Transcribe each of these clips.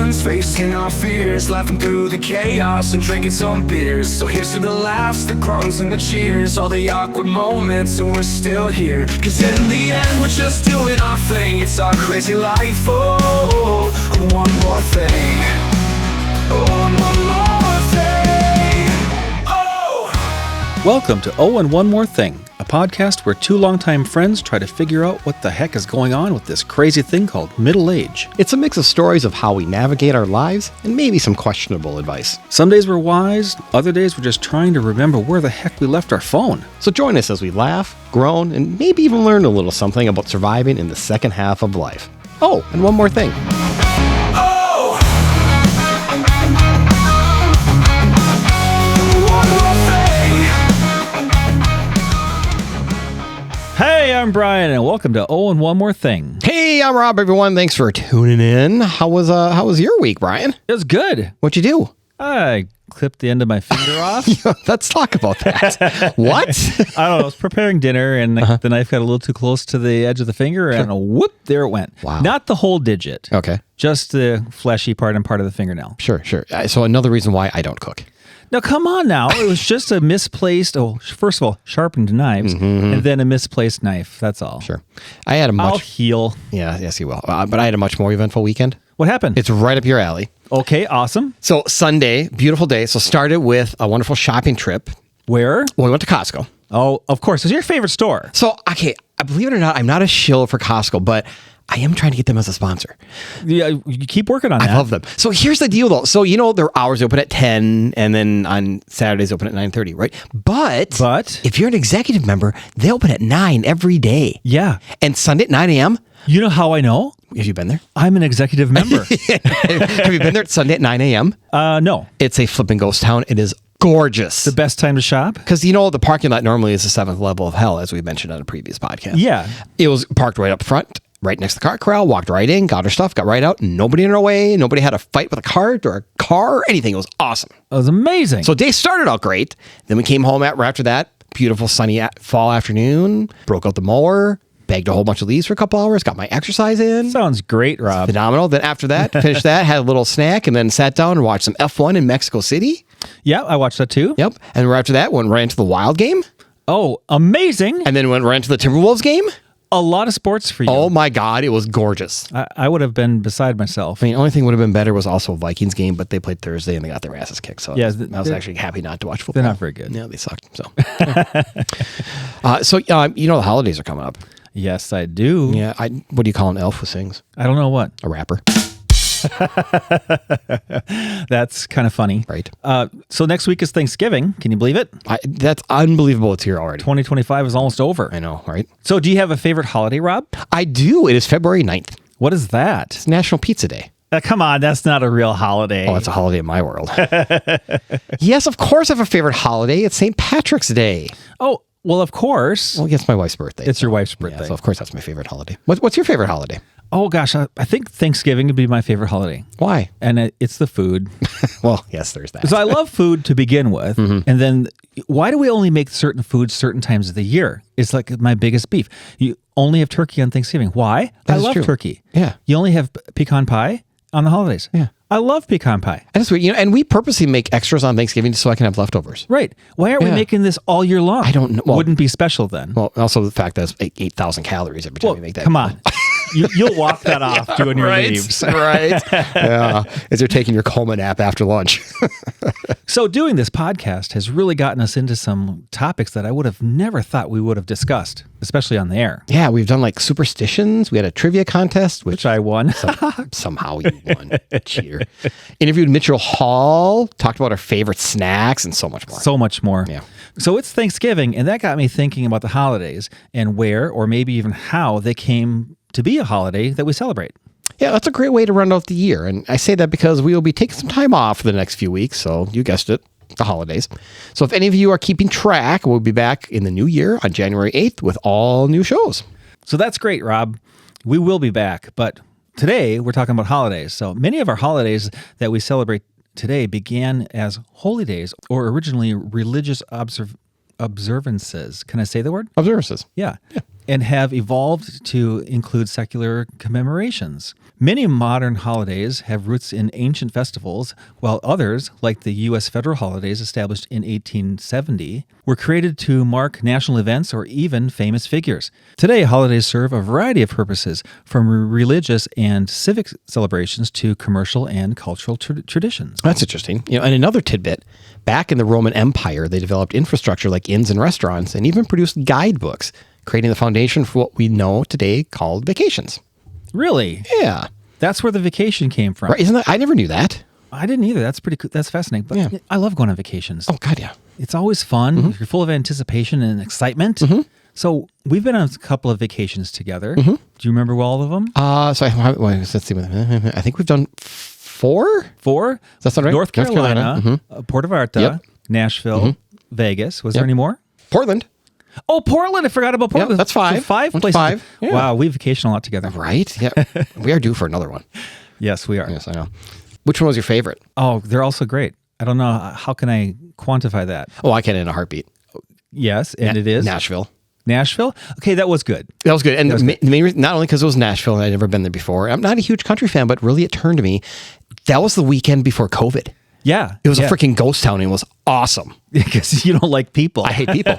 ones facing our fears, laughing through the chaos and drinking some beers. So here's to the laughs, the crumbs and the cheers, all the awkward moments, and we're still here. Cause in the end we're just doing our thing. It's our crazy life, oh, one more thing. Oh, one more thing. Oh! Welcome to Oh and One More Thing, a podcast where two longtime friends try to figure out what the heck is going on with this crazy thing called middle age. It's a mix of stories of how we navigate our lives and maybe some questionable advice. Some days we're wise, other days we're just trying to remember where the heck we left our phone. So join us as we laugh, groan, and maybe even learn a little something about surviving in the second half of life. Oh, and one more thing. Hey, I'm Brian, and welcome to Oh and One More Thing. Hey, I'm Rob, everyone. Thanks for tuning in. How was your week, Brian? It was good. What'd you do? I clipped the end of my finger off. Let's talk about that. What? I don't know. I was preparing dinner, and the knife got a little too close to the edge of the finger, and whoop, there it went. Wow. Not the whole digit. Okay. Just the fleshy part and part of the fingernail. Sure. So another reason why I don't cook. Now, come on now. It was just a misplaced, first of all, sharpened knives, and then a misplaced knife. That's all. Sure. I had a much... I'll heal. Yeah, yes, you will. But I had a much more eventful weekend. What happened? It's right up your alley. Okay, awesome. So Sunday, beautiful day. So started with a wonderful shopping trip. Where? Well, we went to Costco. Oh, of course. It's your favorite store. So, okay, believe it or not, I'm not a shill for Costco, but I am trying to get them as a sponsor. Yeah, you keep working on that. I love them. So here's the deal, though. So, their hours open at 10, and then on Saturdays open at 9:30, right? But if you're an executive member, they open at 9 every day. Yeah. And Sunday at 9 a.m. You know how I know? Have you been there? I'm an executive member. Have you been there at Sunday at 9 a.m.? No. It's a flipping ghost town. It is gorgeous. The best time to shop? Because, the parking lot normally is the seventh level of hell, as we mentioned on a previous podcast. Yeah. It was parked right up front, right next to the cart corral, walked right in, got our stuff, got right out, nobody in our way, nobody had a fight with a cart or a car or anything. It was awesome. It was amazing. So day started out great. Then we came home after that, beautiful sunny fall afternoon, broke out the mower, bagged a whole bunch of leaves for a couple hours, got my exercise in. Sounds great, Rob. Phenomenal. Then after that, finished that, had a little snack, and then sat down and watched some F1 in Mexico City. Yeah, I watched that too. Yep. And right after that, went right into the Wild game. Oh, amazing. And then went right into the Timberwolves game. A lot of sports for you. Oh my God, it was gorgeous. I would have been beside myself. I mean, the only thing would have been better was also a Vikings game, but they played Thursday and they got their asses kicked. So yeah, I was actually happy not to watch football. They're not very good. Yeah, they sucked. So, the holidays are coming up. Yes, I do. Yeah. What do you call an elf who sings? I don't know what. A rapper. That's kind of funny. Right. So next week is Thanksgiving. Can you believe it? That's unbelievable. It's here already. 2025 is almost over. I know, right? So do you have a favorite holiday, Rob? I do. It is February 9th. What is that? It's National Pizza Day. Come on, that's not a real holiday. Oh, it's a holiday in my world. Yes, of course I have a favorite holiday. It's St. Patrick's Day. Oh, well, of course. Well, it's my wife's birthday. It's your wife's birthday. Yeah, so of course that's my favorite holiday. What's your favorite holiday? Oh, gosh, I think Thanksgiving would be my favorite holiday. Why? And it's the food. Well, yes, there's that. So I love food to begin with. And then why do we only make certain foods certain times of the year? It's like my biggest beef. You only have turkey on Thanksgiving. Why? I love turkey. Yeah. You only have pecan pie on the holidays. Yeah. I love pecan pie. That's weird. And we purposely make extras on Thanksgiving so I can have leftovers. Right. Why aren't we making this all year long? I don't know. Well, wouldn't be special then. Well, also the fact that it's 8,000 calories every time you make that. Come on. You'll walk that off doing your leaves. Right. Yeah. As you're taking your coma nap after lunch. So doing this podcast has really gotten us into some topics that I would have never thought we would have discussed, especially on the air. Yeah, we've done like superstitions. We had a trivia contest, which I won. Somehow you won. Cheater. Interviewed Mitchell Hall, talked about our favorite snacks and so much more. So much more. Yeah. So it's Thanksgiving, and that got me thinking about the holidays and where, or maybe even how, they came to be a holiday that we celebrate. Yeah, that's a great way to round out the year. And I say that because we will be taking some time off for the next few weeks. So you guessed it, the holidays. So if any of you are keeping track, we'll be back in the new year on January 8th with all new shows. So that's great, Rob. We will be back. But today we're talking about holidays. So many of our holidays that we celebrate today began as holy days or originally religious observances. Can I say the word? Observances. Yeah. and have evolved to include secular commemorations. Many modern holidays have roots in ancient festivals, while others, like the U.S. federal holidays established in 1870, were created to mark national events or even famous figures. Today, holidays serve a variety of purposes, from religious and civic celebrations to commercial and cultural traditions. That's interesting. And another tidbit, back in the Roman Empire, they developed infrastructure like inns and restaurants and even produced guidebooks, creating the foundation for what we know today called vacations. Really? Yeah. That's where the vacation came from. Right, isn't that? I never knew that. I didn't either. That's pretty cool. That's fascinating. But Yeah. I love going on vacations. Oh, God, yeah. It's always fun. You're full of anticipation and excitement. So we've been on a couple of vacations together. Do you remember all of them? Let's see. I think we've done 4? Four? Does that sound right? North Carolina, Puerto Vallarta, Yep. Nashville, Vegas. Was there any more? Portland. Oh, Portland. I forgot about Portland. that's 5. So 5 That's places. 5. Yeah. Wow, we vacation a lot together. Right? Yeah. We are due for another one. Yes, we are. Yes, I know. Which one was your favorite? Oh, they're also great. I don't know. How can I quantify that? Oh, I can in a heartbeat. Yes, and it is Nashville. Nashville? Okay, that was good. That was good. And the main reason, not only because it was Nashville and I'd never been there before, I'm not a huge country fan, but really it turned to me. That was the weekend before COVID. Yeah. It was a freaking ghost town and it was awesome. Because you don't like people. I hate people.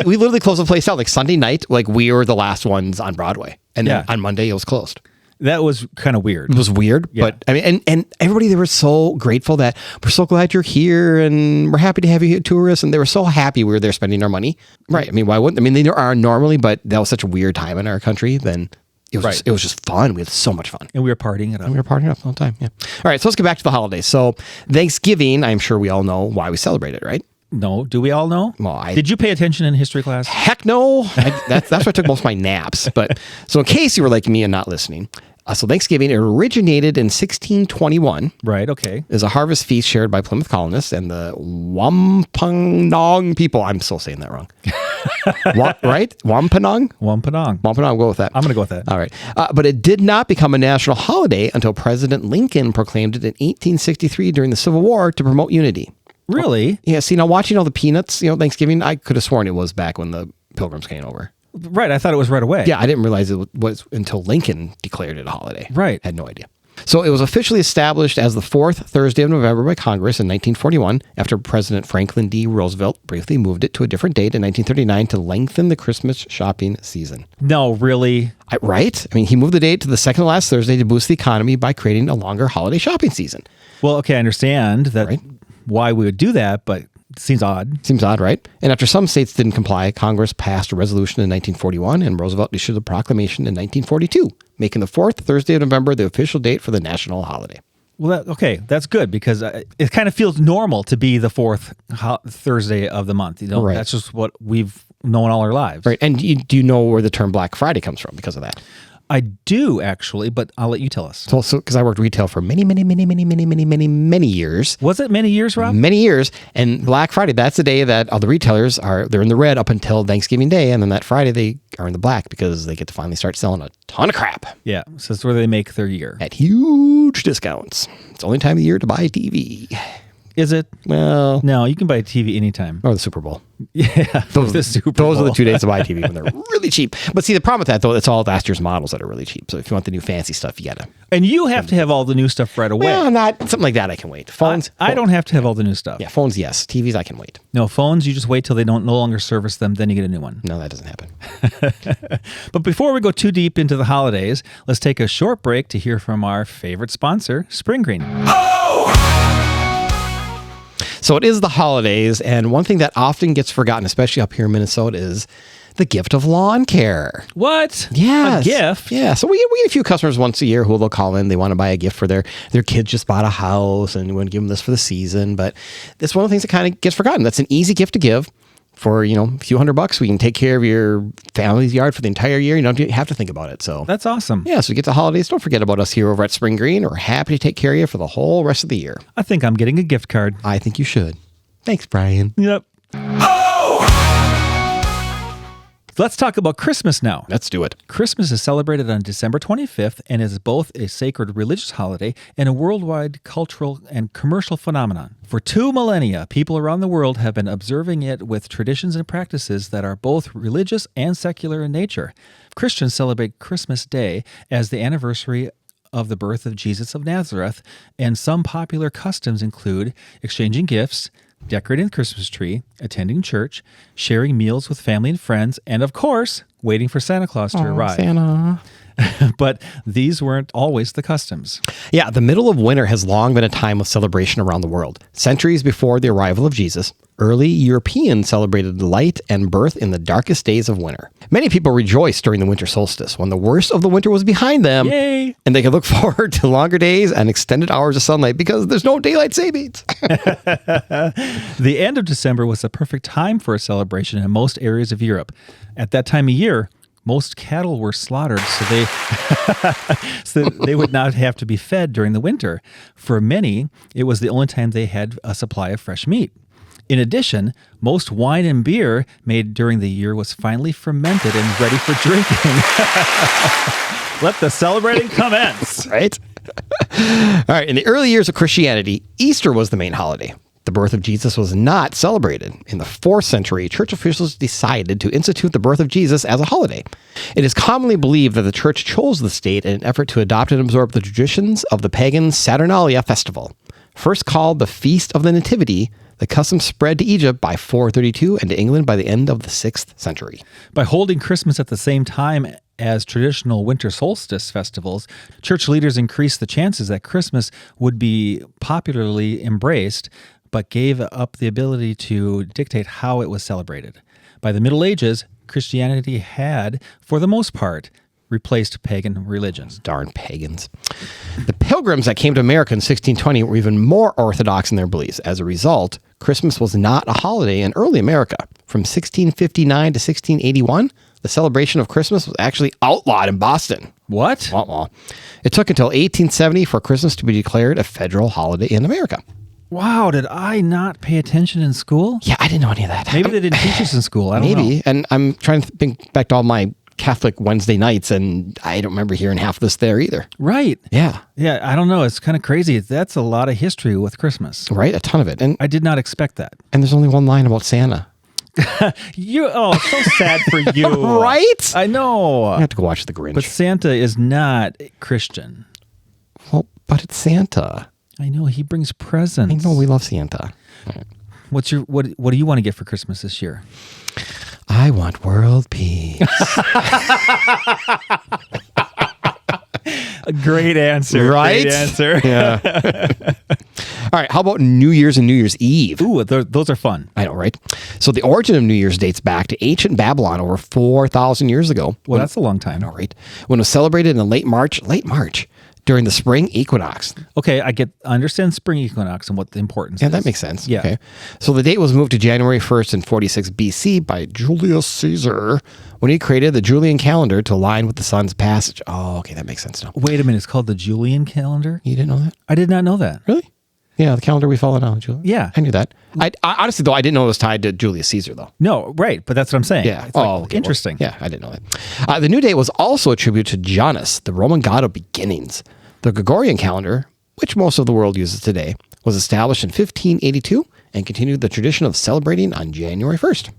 We literally closed the place out. Like Sunday night, like we were the last ones on Broadway. And then on Monday it was closed. That was kind of weird. It was weird, but I mean, and everybody, they were so grateful that we're so glad you're here and we're happy to have you here, tourists. And they were so happy we were there spending our money. Right. I mean, why wouldn't? I mean, they are normally, but that was such a weird time in our country. Then it was it was just fun. We had so much fun. And we were partying it up. We were partying up all the time. Yeah. All right. So let's get back to the holidays. So Thanksgiving, I'm sure we all know why we celebrate it, right? No. Do we all know? Well, Did you pay attention in history class? Heck no. That's why I took most of my naps. But so in case you were like me and not listening, so Thanksgiving, it originated in 1621. Right, okay. Is a harvest feast shared by Plymouth colonists and the Wampanoag people. I'm still saying that wrong. Right? Wampanoag? Wampanoag. Wampanoag, I'll go with that. I'm going to go with that. All right. But it did not become a national holiday until President Lincoln proclaimed it in 1863 during the Civil War to promote unity. Really? Yeah, see, now watching all the Peanuts, Thanksgiving, I could have sworn it was back when the Pilgrims came over. Right, I thought it was right away. Yeah, I didn't realize it was until Lincoln declared it a holiday. Right. Had no idea. So it was officially established as the 4th Thursday of November by Congress in 1941 after President Franklin D. Roosevelt briefly moved it to a different date in 1939 to lengthen the Christmas shopping season. No, really? Right? I mean, he moved the date to the second to last Thursday to boost the economy by creating a longer holiday shopping season. Well, okay, I understand that why we would do that, but it seems odd. Seems odd, right? And after some states didn't comply, Congress passed a resolution in 1941 and Roosevelt issued a proclamation in 1942, making the 4th Thursday of November the official date for the national holiday. Well, that's good because it kind of feels normal to be the 4th Thursday of the month. Right. That's just what we've known all our lives. Right. And do you know where the term Black Friday comes from because of that? I do actually, but I'll let you tell us. So because I worked retail for many years. Was it many years, Rob? Many years. And Black Friday, that's the day that all the retailers they're in the red up until Thanksgiving Day. And then that Friday they are in the black because they get to finally start selling a ton of crap. Yeah. So that's where they make their year. At huge discounts. It's the only time of year to buy a TV. Is it? Well, no, you can buy a TV anytime. Or the Super Bowl. Yeah. Those Bowl. are the 2 days to buy a TV when they're really cheap. But see, the problem with that, though, it's all last year's models that are really cheap. So if you want the new fancy stuff, you got to. And you have to have all the new stuff right away. Well, not something like that. I can wait. Phones. I don't have to have all the new stuff. Yeah, phones, yes. TVs, I can wait. No, phones, you just wait till they no longer service them, then you get a new one. No, that doesn't happen. But before we go too deep into the holidays, let's take a short break to hear from our favorite sponsor, Spring Green. So it is the holidays, and one thing that often gets forgotten, especially up here in Minnesota, is the gift of lawn care. What? Yes. A gift? Yeah. So we get a few customers once a year who will call in. They want to buy a gift for their kids just bought a house, and we want to give them this for the season. But it's one of the things that kind of gets forgotten. That's an easy gift to give. For, a few $100, we can take care of your family's yard for the entire year. You don't have to think about it. So That's awesome. yeah, so we get the holidays. Don't forget about us here over at Spring Green. We're happy to take care of you for the whole rest of the year. I think I'm getting a gift card. I think you should. Thanks, Brian. Yep. Let's talk about Christmas now. Let's do it. Christmas is celebrated on December 25th and is both a sacred religious holiday and a worldwide cultural and commercial phenomenon. For 2 millennia, people around the world have been observing it with traditions and practices that are both religious and secular in nature. Christians celebrate Christmas Day as the anniversary of the birth of Jesus of Nazareth, and some popular customs include exchanging gifts, decorating the Christmas tree, attending church, sharing meals with family and friends, and of course, waiting for Santa Claus to arrive. Santa. But these weren't always the customs. Yeah, the middle of winter has long been a time of celebration around the world. Centuries before the arrival of Jesus, early Europeans celebrated light and birth in the darkest days of winter. Many people rejoiced during the winter solstice when the worst of the winter was behind them. Yay! And they could look forward to longer days and extended hours of sunlight because there's no daylight savings. The end of December was the perfect time for a celebration in most areas of Europe. At that time of year, most cattle were slaughtered so they would not have to be fed during the winter. For many, it was the only time they had a supply of fresh meat. In addition, most wine and beer made during the year was finally fermented and ready for drinking. Let the celebrating commence. Right? All right. In the early years of Christianity, Easter was the main holiday. The birth of Jesus was not celebrated. In the 4th century, church officials decided to institute the birth of Jesus as a holiday. It is commonly believed that the church chose this date in an effort to adopt and absorb the traditions of the pagan Saturnalia festival. First called the Feast of the Nativity, the custom spread to Egypt by 432 and to England by the end of the 6th century. By holding Christmas at the same time as traditional winter solstice festivals, church leaders increased the chances that Christmas would be popularly embraced, but gave up the ability to dictate how it was celebrated. By the Middle Ages, Christianity had, for the most part, replaced pagan religions. Darn pagans. The pilgrims that came to America in 1620 were even more orthodox in their beliefs. As a result, Christmas was not a holiday in early America. From 1659 to 1681, the celebration of Christmas was actually outlawed in Boston. What? Well, it took until 1870 for Christmas to be declared a federal holiday in America. Wow, did I not pay attention in school? Yeah, I didn't know any of that. Maybe they didn't teach us in school. I don't know. Maybe. And I'm trying to think back to all my Catholic Wednesday nights, and I don't remember hearing half of this there either. Right. Yeah. Yeah, I don't know. It's kind of crazy. That's a lot of history with Christmas. Right? A ton of it. And I did not expect that. there's only one line about Santa. So sad for you. Right? I know. I have to go watch The Grinch. But Santa is not Christian. Well, but it's Santa. I know, he brings presents. I know we love Santa. What do you want to get for Christmas this year? I want world peace. A great answer. Right? Great answer. Yeah. All right. How about New Year's and New Year's Eve? Ooh, those are fun. I know, right? So the origin of New Year's dates back to ancient Babylon over 4,000 years ago. Well, that's a long time. I know, right? When it was celebrated in late March, during the spring equinox. Okay, I understand spring equinox and what the importance is. Yeah, that makes sense. Yeah. Okay. So the date was moved to January 1st in 46 BC by Julius Caesar when he created the Julian calendar to align with the sun's passage. Oh, okay, that makes sense now. Wait a minute, it's called the Julian calendar? You didn't know that? I did not know that. Really? Yeah, the calendar we follow now, Julian. Yeah. I knew that. I honestly, though, I didn't know it was tied to Julius Caesar, though. No, right, but that's what I'm saying. Yeah. It's interesting. Well, yeah, I didn't know that. The new date was also attributed to Janus, the Roman god of beginnings. The Gregorian calendar, which most of the world uses today, was established in 1582 and continued the tradition of celebrating on January 1st.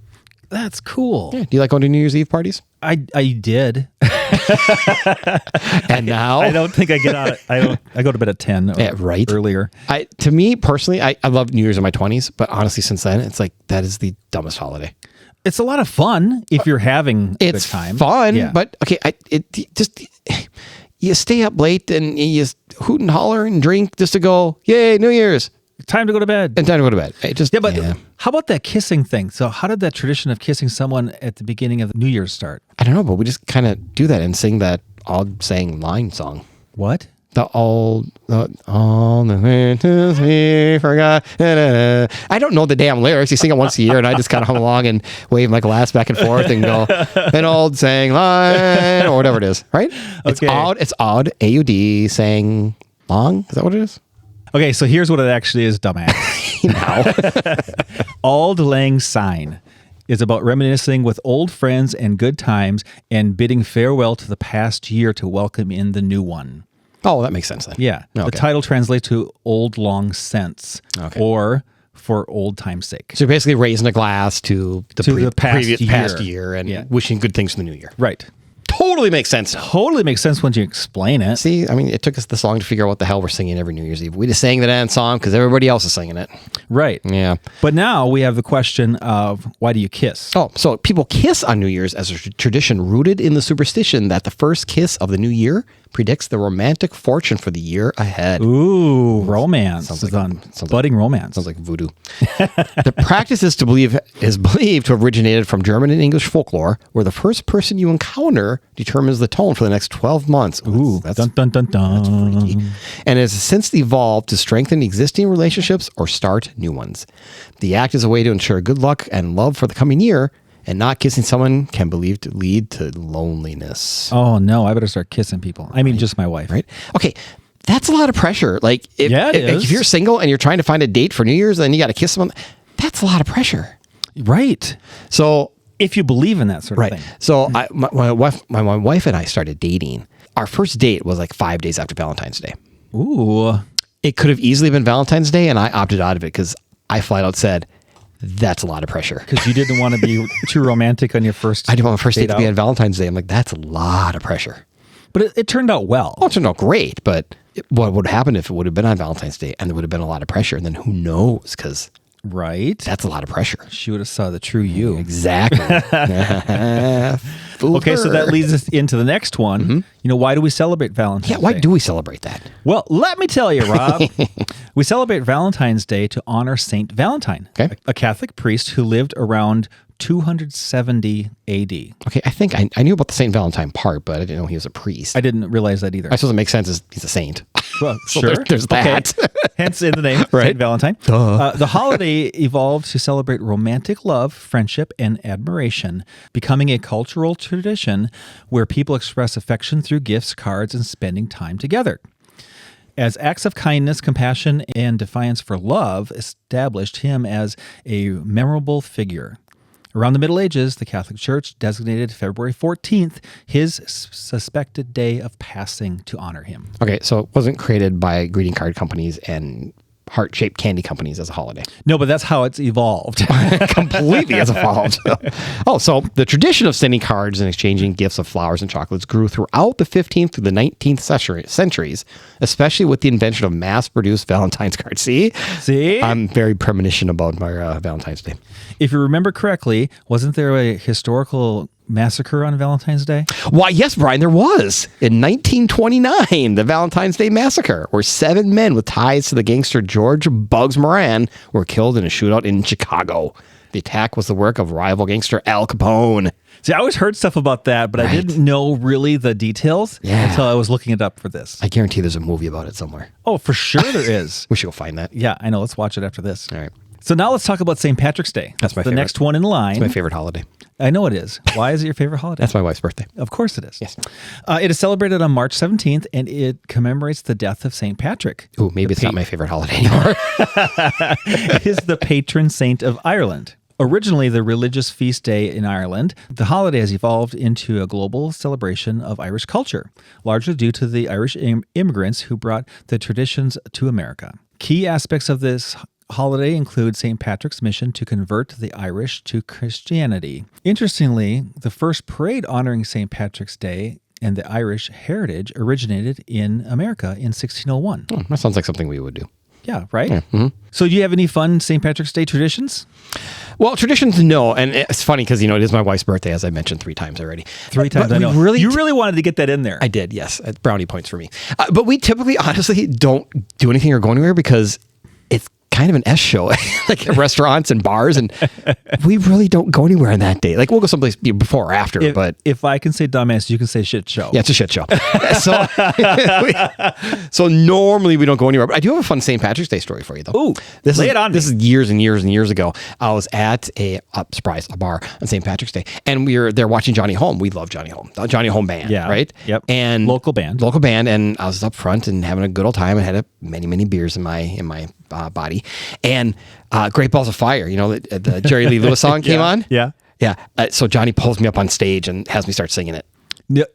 That's cool. Yeah. Do you like going to New Year's Eve parties? I did. And now? I don't think I get out. I go to bed at 10 or right. earlier. To me, personally, I love New Year's in my 20s, but honestly, since then, it's like, that is the dumbest holiday. It's a lot of fun if you're having a good time. It's fun, Yeah. but okay, you stay up late and you hoot and holler and drink just to go, yay, New Year's. Time to go to bed. And time to go to bed. How about that kissing thing? So how did that tradition of kissing someone at the beginning of New Year's start? I don't know, but we just kind of do that and sing that odd saying line song. What? All the winters we forgot. I don't know the damn lyrics. You sing it once a year, and I just kind of hum along and wave my glass back and forth and go, an old saying line, or whatever it is, right? Okay. It's odd. AUD saying long. Is that what it is? Okay, so here's what it actually is, dumbass. Now. Auld Lang Syne. is about reminiscing with old friends and good times and bidding farewell to the past year to welcome in the new one. Oh, that makes sense then. Yeah. Okay. The title translates to Old Long Since or For Old Time's Sake. So you're basically raising a glass to the past year and wishing good things for the new year. Right. Totally makes sense. Totally makes sense once you explain it. See, I mean, it took us this long to figure out what the hell we're singing every New Year's Eve. We just sang the dance song because everybody else is singing it. Right. Yeah. But now we have the question of why do you kiss? Oh, so people kiss on New Year's as a tradition rooted in the superstition that the first kiss of the new year predicts the romantic fortune for the year ahead. Ooh, romance. Budding romance. Sounds like voodoo. The practice is believed to have originated from German and English folklore, where the first person you encounter determines the tone for the next 12 months. Ooh, that's dun dun dun dun. That's freaky. And has since evolved to strengthen existing relationships or start new ones. The act is a way to ensure good luck and love for the coming year, and not kissing someone can be believed to lead to loneliness. Oh, no, I better start kissing people. I mean, just my wife. Right? Okay, that's a lot of pressure. Like, if you're single and you're trying to find a date for New Year's, and you got to kiss someone, that's a lot of pressure. Right. So, if you believe in that sort of thing. So, my wife and I started dating. Our first date was like 5 days after Valentine's Day. Ooh. It could have easily been Valentine's Day, and I opted out of it because I flat out said, that's a lot of pressure. Because you didn't want to be too romantic on your first I didn't want my first date to be out. on Valentine's Day. I'm like, that's a lot of pressure. But it turned out well. Oh, it turned out great, but what would happen if it would have been on Valentine's Day and there would have been a lot of pressure? And then who knows? Because that's a lot of pressure. She would have saw the true you. Exactly. Okay, so that leads us into the next one. Mm-hmm. You know, why do we celebrate Valentine's Day? Yeah, why do we celebrate that? Well, let me tell you, Rob. We celebrate Valentine's Day to honor Saint Valentine, a Catholic priest who lived around 270 AD. Okay, I think I knew about the Saint Valentine part, but I didn't know he was a priest. I didn't realize that either. I suppose it makes sense as he's a saint. Well, so sure. There's that. Okay. Hence in the name, Saint Valentine. The holiday evolved to celebrate romantic love, friendship, and admiration, becoming a cultural tradition where people express affection through gifts, cards, and spending time together. As acts of kindness, compassion, and defiance for love established him as a memorable figure. Around the Middle Ages, the Catholic Church designated February 14th his suspected day of passing to honor him. Okay, so it wasn't created by greeting card companies and heart-shaped candy companies as a holiday. No, but that's how it's evolved. Completely has evolved. So the tradition of sending cards and exchanging gifts of flowers and chocolates grew throughout the 15th through the 19th centuries, especially with the invention of mass-produced Valentine's cards. See? I'm very premonition about my Valentine's Day. If you remember correctly, wasn't there a historical massacre on Valentine's Day? Why, yes, Brian, there was. In 1929, the Valentine's Day Massacre, where 7 men with ties to the gangster George Bugs Moran were killed in a shootout in Chicago. The attack was the work of rival gangster Al Capone. See, I always heard stuff about that, but I didn't know really the details until I was looking it up for this. I guarantee there's a movie about it somewhere. Oh, for sure there is. We should go find that. Yeah, I know. Let's watch it after this. All right. So now let's talk about St. Patrick's Day. That's my favorite. The next one in line. It's my favorite holiday. I know it is. Why is it your favorite holiday? That's my wife's birthday. Of course it is. Yes. It is celebrated on March 17th, and it commemorates the death of St. Patrick. Ooh, maybe it's not my favorite holiday anymore. It is the patron saint of Ireland. Originally the religious feast day in Ireland, the holiday has evolved into a global celebration of Irish culture, largely due to the Irish immigrants who brought the traditions to America. Key aspects of this holiday include St. Patrick's mission to convert the Irish to Christianity. Interestingly, the first parade honoring St. Patrick's Day and the Irish heritage originated in America in 1601. Oh, that sounds like something we would do. Yeah, right? Yeah. Mm-hmm. So do you have any fun St. Patrick's Day traditions? Well, traditions, no. And it's funny because, it is my wife's birthday, as I mentioned 3 times already. 3 times, I know. You really wanted to get that in there. I did, yes. Brownie points for me. But we typically, honestly, don't do anything or go anywhere because it's kind of an S show, like at restaurants and bars, and we really don't go anywhere on that day. Like, we'll go someplace before or after, but... If I can say dumbass, you can say shit show. Yeah, it's a shit show. So normally we don't go anywhere, but I do have a fun St. Patrick's Day story for you, though. Ooh, lay it on me. This is years and years and years ago. I was at a bar on St. Patrick's Day, and we were there watching Johnny Home. We love Johnny Home. The Johnny Home band, right? Yep. And local band, and I was up front and having a good old time. I had many beers in my body, and Great Balls of Fire, the Jerry Lee Lewis song came on. Yeah. Yeah. So Johnny pulls me up on stage and has me start singing it.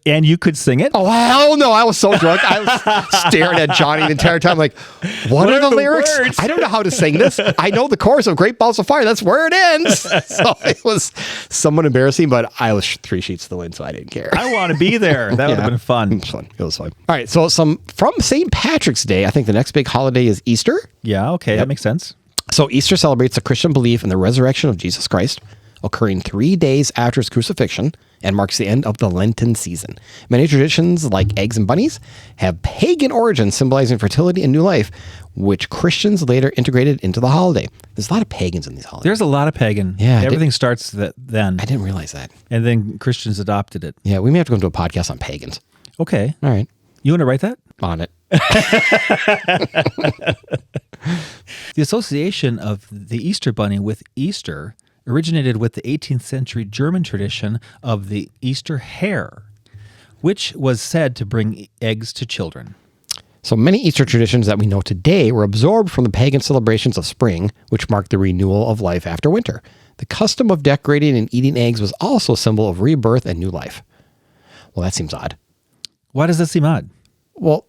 And you could sing it? Oh, hell no. I was so drunk. I was staring at Johnny the entire time like, what are the lyrics? words? I don't know how to sing this. I know the chorus of Great Balls of Fire. That's where it ends. So it was somewhat embarrassing, but I was 3 sheets to the wind, so I didn't care. I want to be there. That would have been fun. It was fun. It was fun. All right. So from St. Patrick's Day, I think the next big holiday is Easter. Yeah, okay. That makes sense. So Easter celebrates the Christian belief in the resurrection of Jesus Christ, occurring 3 days after his crucifixion, and marks the end of the Lenten season. Many traditions, like eggs and bunnies, have pagan origins symbolizing fertility and new life, which Christians later integrated into the holiday. There's a lot of pagans in these holidays. There's a lot of pagan. Yeah, Everything starts then. I didn't realize that. And then Christians adopted it. Yeah, we may have to go into a podcast on pagans. Okay. All right. You want to write that? On it. The association of the Easter Bunny with Easter originated with the 18th century German tradition of the Easter hare, which was said to bring eggs to children. So many Easter traditions that we know today were absorbed from the pagan celebrations of spring, which marked the renewal of life after winter. The custom of decorating and eating eggs was also a symbol of rebirth and new life. Well, that seems odd. Why does that seem odd? Well,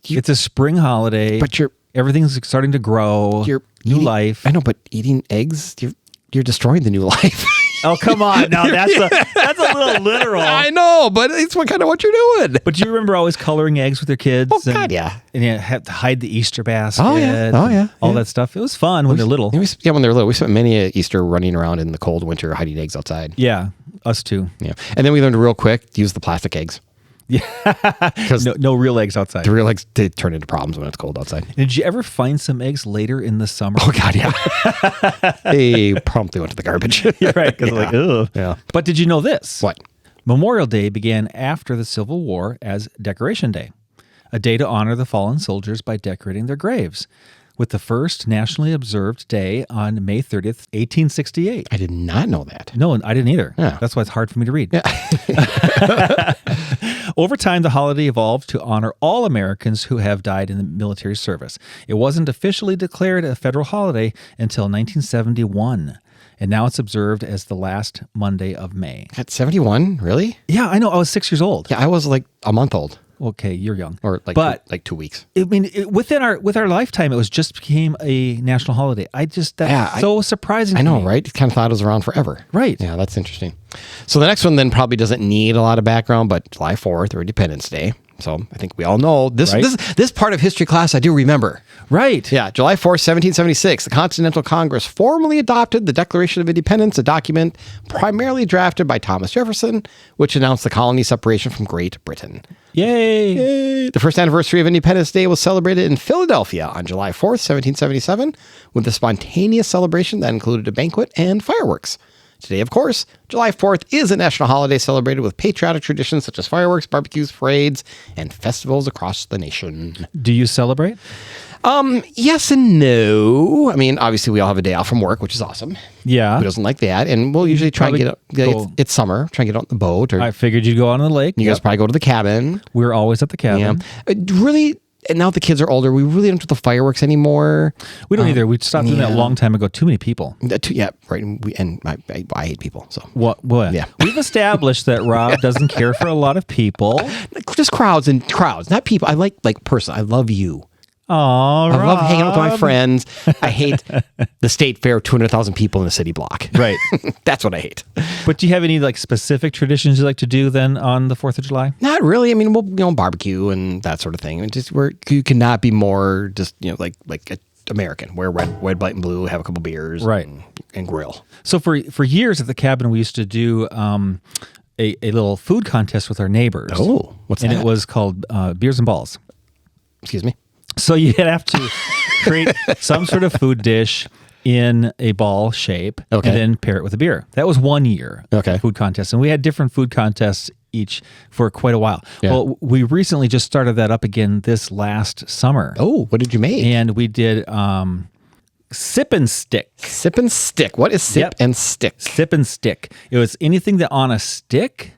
It's a spring holiday. but everything's starting to grow. you're New eating- life. I know, but eating eggs, you're destroying the new life. Oh, come on. Now that's a little literal. I know, but it's what you're doing. But do you remember always coloring eggs with your kids? Oh, God, yeah. And you have to hide the Easter basket. Oh, yeah. Oh, yeah. All Yeah. that stuff. It was fun when they're little. Yeah, when they're little. We spent many a Easter running around in the cold winter hiding eggs outside. Yeah, us too. Yeah. And then we learned real quick to use the plastic eggs. Because No real eggs outside. the real eggs, they turn into problems when it's cold outside. Did you ever find some eggs later in the summer? Oh, God, yeah. They promptly went to the garbage. You're right. Because like, ugh. Yeah. But did you know this? What? Memorial Day began after the Civil War as Decoration Day, a day to honor the fallen soldiers by decorating their graves, with the first nationally observed day on May 30th, 1868. I did not know that. No, I didn't either. Yeah. That's why it's hard for me to read. Over time, the holiday evolved to honor all Americans who have died in the military service. It wasn't officially declared a federal holiday until 1971, and now it's observed as the last Monday of May. At 71? Really? Yeah, I know. I was 6 years old. Yeah, I was like a month old. Okay, you're young. Or like, but like 2 weeks. I mean, with our lifetime, it was just became a national holiday. That's so surprising. I to know, me. right? Kind of thought it was around forever. Right. Yeah, that's interesting. So the next one then probably doesn't need a lot of background, but July 4th or Independence Day. So I think we all know this. Right. This part of history class I do remember. Right. Yeah, July 4th, 1776, the Continental Congress formally adopted the Declaration of Independence, a document primarily drafted by Thomas Jefferson, which announced the colony's separation from Great Britain. Yay. The first anniversary of Independence Day was celebrated in Philadelphia on July 4th, 1777, with a spontaneous celebration that included a banquet and fireworks. Today, of course, July 4th is a national holiday celebrated with patriotic traditions such as fireworks, barbecues, parades, and festivals across the nation. Do you celebrate? Yes and no. I mean, obviously, we all have a day off from work, which is awesome. Yeah. Who doesn't like that? And we'll usually try and it's summer, try and get out on the boat. Or I figured you'd go out on the lake. you guys probably go to the cabin. We're always at the cabin. Yeah. Really, and now the kids are older, we really don't do the fireworks anymore. We don't either. We stopped doing that a long time ago. Too many people. Yeah, right. I hate people. So What? Yeah. We've established that Rob doesn't care for a lot of people. just crowds, not people. I like person. I love you. Aw, I love hanging out with my Rob. friends. I hate the state fair, 200,000 people in a city block. Right. That's what I hate. But do you have any like specific traditions you like to do then on the 4th of July? Not really. I mean, we'll barbecue and that sort of thing. And just you cannot be more just like a American. Wear red, white, and blue. Have a couple beers, Right. and grill. So for years at the cabin, we used to do a little food contest with our neighbors. Oh, what's and that? it was called Beers and Balls. Excuse me. So you'd have to create some sort of food dish in a ball shape Okay. and then pair it with a beer. That was 1 year Okay. food contest. And we had different food contests each for quite a while. Yeah. Well, we recently just started that up again this last summer. Oh, what did you make? And we did sip and stick. Sip and stick. What is sip Yep. and stick? Sip and stick. It was anything that on a stick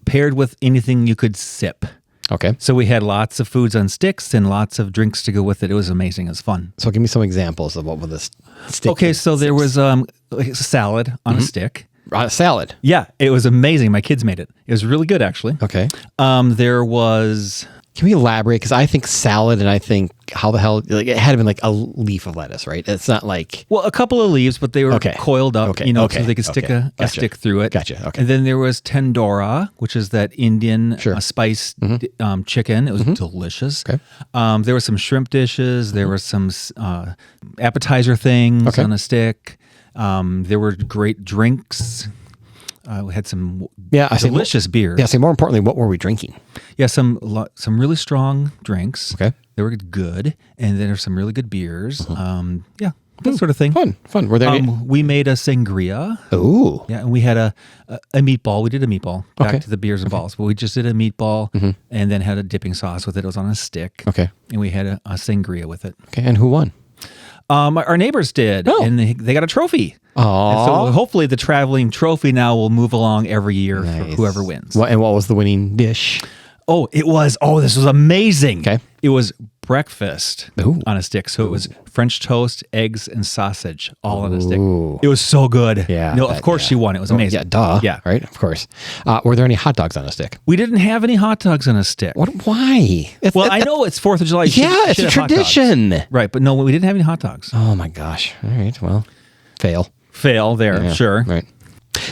paired with anything you could sip. Okay. So we had lots of foods on sticks and lots of drinks to go with it. It was amazing. It was fun. So give me some examples of what would this stick. Okay, so there was like a salad on a stick. Salad. Yeah, it was amazing. My kids made it. It was really good, actually. Okay. There was... Can we elaborate? Because I think salad, and I think how the hell, like it had to been like a leaf of lettuce, right? It's not like... Well, a couple of leaves, but they were coiled up, so they could stick a stick through it. Gotcha. Okay. And then there was tandora, which is that Indian spice chicken. It was delicious. Okay. There were some shrimp dishes. There were some appetizer things on a stick. There were great drinks. We had some delicious beers. Yeah, more importantly, what were we drinking? Yeah, some really strong drinks. Okay. They were good. And then there's some really good beers. That sort of thing. Fun. Were there we made a sangria. Ooh. Yeah, and we had a meatball. We did a meatball. Back to the beers and balls. But we just did a meatball and then had a dipping sauce with it. It was on a stick. Okay. And we had a sangria with it. Okay, and who won? Our neighbors did, and they got a trophy. Oh, so hopefully the traveling trophy now will move along every year for whoever wins. And what was the winning dish? This was amazing. Okay. It was breakfast on a stick. So it was French toast, eggs, and sausage all on a stick. It was so good. Yeah. No, of course she won. It was amazing. Yeah, duh. Yeah. Right, of course. Were there any hot dogs on a stick? We didn't have any hot dogs on a stick. What? Why? I know it's 4th of July. It's a tradition. Right, but no, we didn't have any hot dogs. Oh my gosh. All right, well, fail there, sure. Right.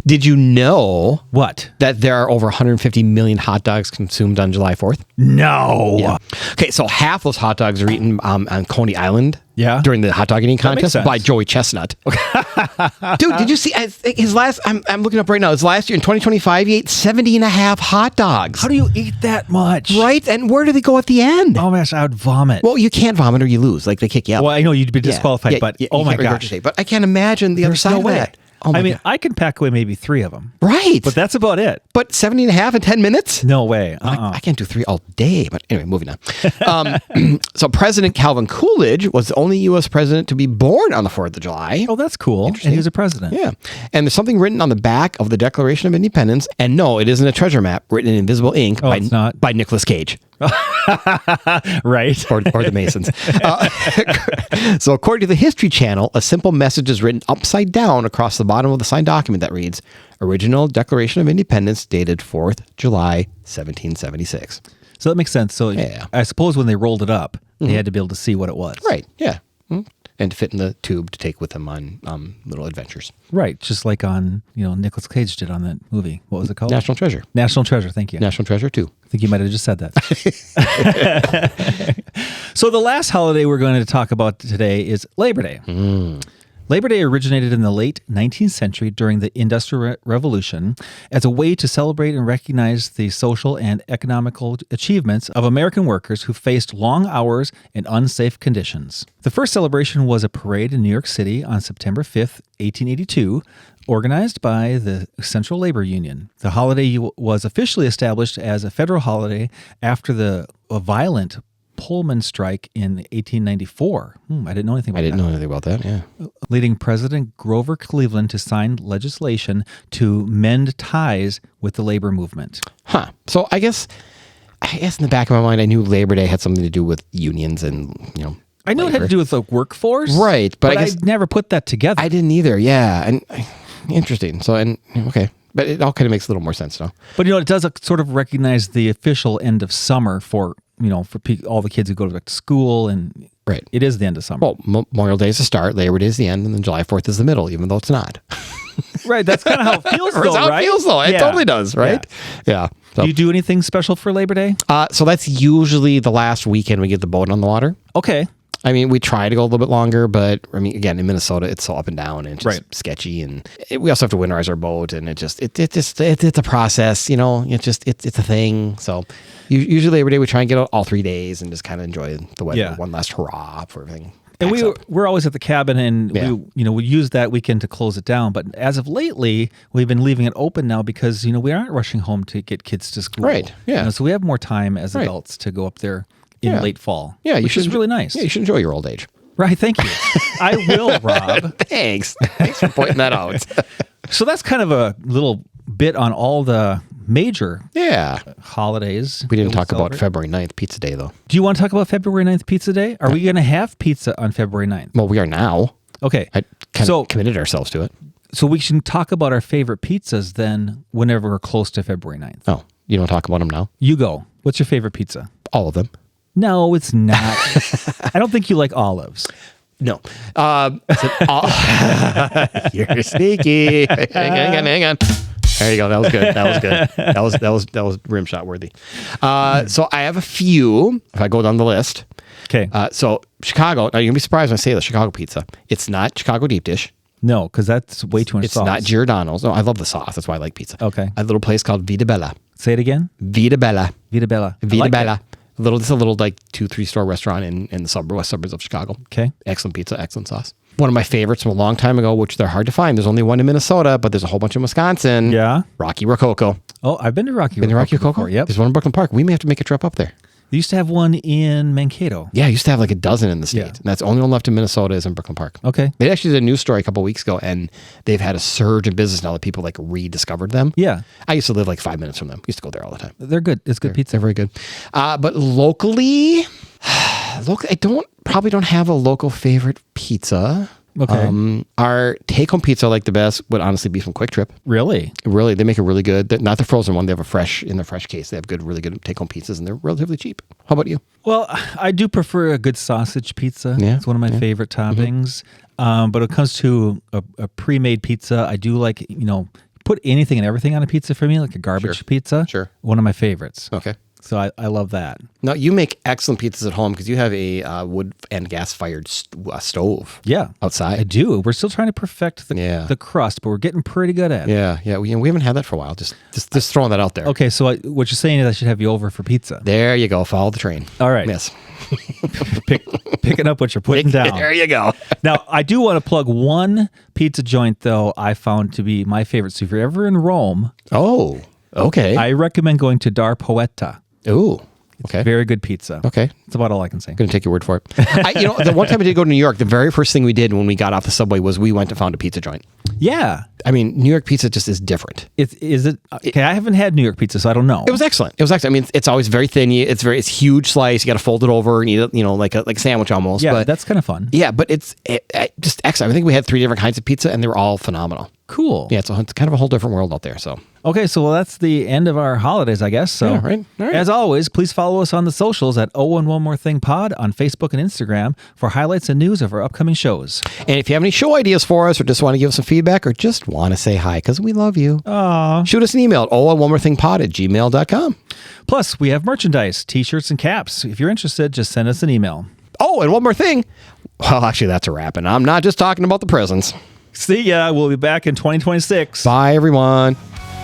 Did you know what? That there are over 150 million hot dogs consumed on July 4th? No. Yeah. Okay, so half those hot dogs are eaten on Coney Island. Yeah. During the hot dog eating contest by Joey Chestnut. Dude, did you see his last? I'm looking up right now. His last year in 2025, he ate 70 and a half hot dogs. How do you eat that much? Right, and where do they go at the end? Oh my gosh, I would vomit. Well, you can't vomit or you lose. Like they kick you out. Well, I know you'd be disqualified, but oh my gosh. But I can't imagine the other side of that. Oh my God. I can pack away maybe 3 of them. Right. But that's about it. But 70 and a half in 10 minutes? No way. I can't do 3 all day. But anyway, moving on. So President Calvin Coolidge was the only U.S. president to be born on the 4th of July. Oh, that's cool. And he was a president. Yeah. And there's something written on the back of the Declaration of Independence. And no, it isn't a treasure map written in invisible ink by Nicolas Cage. Right. Or the Masons. So according to the History Channel, a simple message is written upside down across the bottom of the signed document that reads, Original Declaration of Independence dated 4th July, 1776. So that makes sense. So I suppose when they rolled it up, they had to be able to see what it was. Right. Yeah. And to fit in the tube to take with them on little adventures. Right. Just like on, Nicolas Cage did on that movie. What was it called? National Treasure. National Treasure. Thank you. National Treasure 2. I think you might have just said that. So the last holiday we're going to talk about today is Labor Day. Labor Day originated in the late 19th century during the Industrial Revolution as a way to celebrate and recognize the social and economical achievements of American workers who faced long hours and unsafe conditions. The first celebration was a parade in New York City on September 5th, 1882, organized by the Central Labor Union. The holiday was officially established as a federal holiday after the violent Pullman strike in 1894. I didn't know anything about that. I didn't know anything about that, yeah. Leading President Grover Cleveland to sign legislation to mend ties with the labor movement. Huh. So I guess in the back of my mind, I knew Labor Day had something to do with unions and, I knew it had to do with the workforce. Right. But I guess I never put that together. I didn't either, yeah. And interesting. So, okay. But it all kind of makes a little more sense now. But, it does sort of recognize the official end of summer for all the kids who go back to school, and it is the end of summer. Well, Memorial Day is the start, Labor Day is the end, and then July 4th is the middle, even though it's not. Right, that's kind of how it feels, though, That's how right? it feels, though. It totally does, right? Yeah. So. Do you do anything special for Labor Day? So that's usually the last weekend we get the boat on the water. Okay. I mean, we try to go a little bit longer, but again, in Minnesota, it's so up and down and it's just sketchy, and we also have to winterize our boat, and it's a process, it's a thing. So usually Labor Day we try and get out all 3 days and just kind of enjoy the weather, one last hurrah for everything. And we're always at the cabin, and we use that weekend to close it down. But as of lately, we've been leaving it open now because we aren't rushing home to get kids to school. Right. Yeah. So we have more time as adults to go up there in late fall. Yeah, which is really nice. Yeah, you should enjoy your old age. Right. Thank you. I will, Rob. Thanks for pointing that out. So that's kind of a little bit on all the major holidays. We didn't talk about February 9th, Pizza Day, though. Do you want to talk about February 9th, Pizza Day? Are we going to have pizza on February 9th? Well, we are now. Okay. I kind of committed ourselves to it. So we should talk about our favorite pizzas then whenever we're close to February 9th. Oh, you don't talk about them now? You go. What's your favorite pizza? All of them. No, it's not. I don't think you like olives. No. You're sneaky. Hang on. There you go. That was good. That was rim shot worthy. So I have a few. If I go down the list. Okay. So Chicago. Now you're gonna be surprised when I say the Chicago pizza. It's not Chicago deep dish. No, because that's way too much It's sauce. not Giordano's. No, I love the sauce. That's why I like pizza. Okay. A little place called Vita Bella. Say it again. Vita Bella. Vita Bella. I Vita like Bella. it. It's a little like 2-3 store restaurant in the west suburbs of Chicago. Okay. Excellent pizza, excellent sauce. One of my favorites from a long time ago, which they're hard to find. There's only one in Minnesota, but there's a whole bunch in Wisconsin. Yeah. Rocky Rococo. Oh, I've been to Rocky. Been to Rocky Rococo? before. Yep. There's one in Brooklyn Park. We may have to make a trip up there. They used to have one in Mankato. Yeah, I used to have like a dozen in the state. Yeah. And that's the only one left in Minnesota is in Brooklyn Park. Okay. They actually did a news story a couple of weeks ago, and they've had a surge in business now that people like rediscovered them. Yeah. I used to live like 5 minutes from them. Used to go there all the time. They're good. It's good pizza. They're very good. But locally, I probably don't have a local favorite pizza. Okay. Our take-home pizza I like the best would honestly be from Quick Trip. Really? Really, they make a really good, not the frozen one. They have in the fresh case. They have really good take-home pizzas, and they're relatively cheap. How about you? Well, I do prefer a good sausage pizza. Yeah, It's one of my favorite toppings. But when it comes to a pre-made pizza, I do like, put anything and everything on a pizza for me, like a garbage pizza. Sure. One of my favorites. Okay. So I love that. Now, you make excellent pizzas at home because you have a wood and gas-fired stove. Yeah. Outside. I do. We're still trying to perfect the crust, but we're getting pretty good at it. Yeah. We haven't had that for a while. Just throwing that out there. Okay, so what you're saying is I should have you over for pizza. There you go. Follow the train. All right. Yes. Picking up what you're putting down. There you go. Now, I do want to plug one pizza joint, though, I found to be my favorite. So if you're ever in Rome, Oh, okay. I recommend going to Dar Poeta. Ooh, okay. Very good pizza. Okay. That's about all I can say. Going to take your word for it. The one time I did go to New York, the very first thing we did when we got off the subway was we went and found a pizza joint. Yeah. I mean, New York pizza just is different. Okay, I haven't had New York pizza, so I don't know. It was excellent. I mean, it's always very thin. It's huge slice. You got to fold it over and eat it, like a sandwich almost. Yeah, but that's kind of fun. yeah, but it's just excellent. I think we had 3 different kinds of pizza, and they were all phenomenal. Cool. Yeah, it's kind of a whole different world out there. So Okay, so that's the end of our holidays, I guess. So, Yeah, right. All right. As always, please follow us on the socials at Oh and One More Thing Pod on Facebook and Instagram for highlights and news of our upcoming shows. And if you have any show ideas for us, or just want to give us some feedback, or just want to say hi because we love you, shoot us an email at onemorethinkpod@gmail.com. Plus, we have merchandise, t-shirts, and caps. If you're interested, just send us an email. Oh, and one more thing. Well, actually, that's a wrap, and I'm not just talking about the presents. See ya. We'll be back in 2026. Bye, everyone.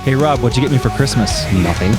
Hey, Rob, what'd you get me for Christmas? Nothing.